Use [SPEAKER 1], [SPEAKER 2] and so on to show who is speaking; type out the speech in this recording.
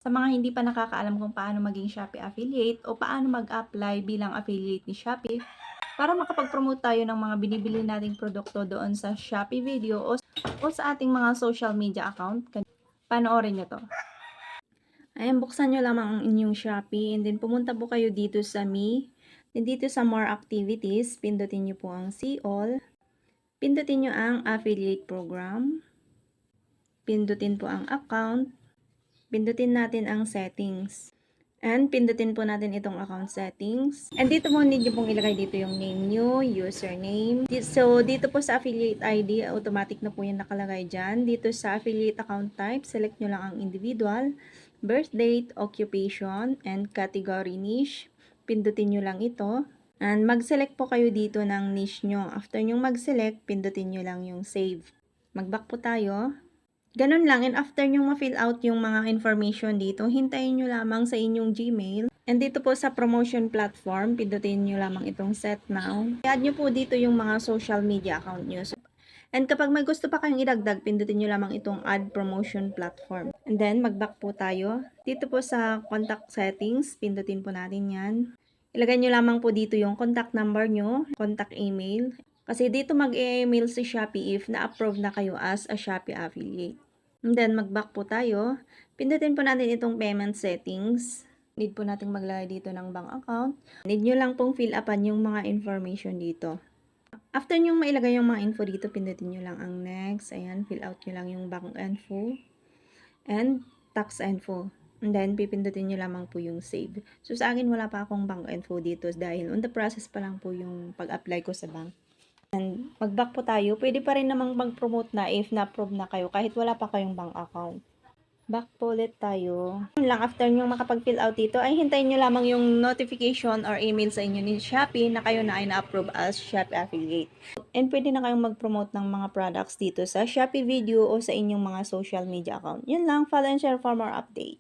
[SPEAKER 1] Sa mga hindi pa nakakaalam kung paano maging Shopee affiliate o paano mag-apply bilang affiliate ni Shopee para makapag-promote tayo ng mga binibili nating produkto doon sa Shopee Video o sa ating mga social media account, panoorin nyo 'to. Ayan, buksan nyo lamang ang inyong Shopee and then pumunta po kayo dito sa Me. Then dito sa More Activities, pindutin nyo po ang See All. Pindutin nyo ang Affiliate Program. Pindutin po ang Account. Pindutin natin ang Settings. And pindutin po natin itong account settings. And dito po need nyo pong ilagay dito yung name nyo, username. So dito po sa affiliate ID, automatic na po yung nakalagay dyan. Dito sa affiliate account type, select nyo lang ang individual, birth date, occupation, and category niche. Pindutin nyo lang ito. And mag-select po kayo dito ng niche nyo. After nyo mag-select, pindutin nyo lang yung save. Mag-back po tayo. Ganun lang, and after nyo ma-fill out yung mga information dito, hintayin nyo lamang sa inyong Gmail. And dito po sa promotion platform, pindutin nyo lamang itong set now. I-add nyo po dito yung mga social media account nyo. And kapag may gusto pa kayong idagdag, pindutin nyo lamang itong add promotion platform. And then, mag-back po tayo. Dito po sa contact settings, pindutin po natin yan. Ilagay nyo lamang po dito yung contact number nyo, contact email. Kasi dito mag-e-email si Shopee if na-approve na kayo as a Shopee affiliate. And then, mag-back po tayo. Pindutin po natin itong payment settings. Need po natin maglagay dito ng bank account. Need nyo lang pong fill upan yung mga information dito. After nyo mailagay yung mga info dito, pindutin nyo lang ang next. Ayan, fill out nyo lang yung bank info and tax info. And then, pipindutin nyo lamang po yung save. So, sa akin, wala pa akong bank info dito dahil on the process pa lang po yung pag-apply ko sa bank. And mag-back po tayo. Pwede pa rin namang mag-promote na if na-approve na kayo kahit wala pa kayong bank account. Back po ulit tayo. Yun lang, after nyo makapag-fill out dito, ay hintayin nyo lamang yung notification or email sa inyo ni Shopee na kayo na ay na-approve as Shopee affiliate. And pwede na kayong mag-promote ng mga products dito sa Shopee Video o sa inyong mga social media account. Yun lang, follow and share for more update.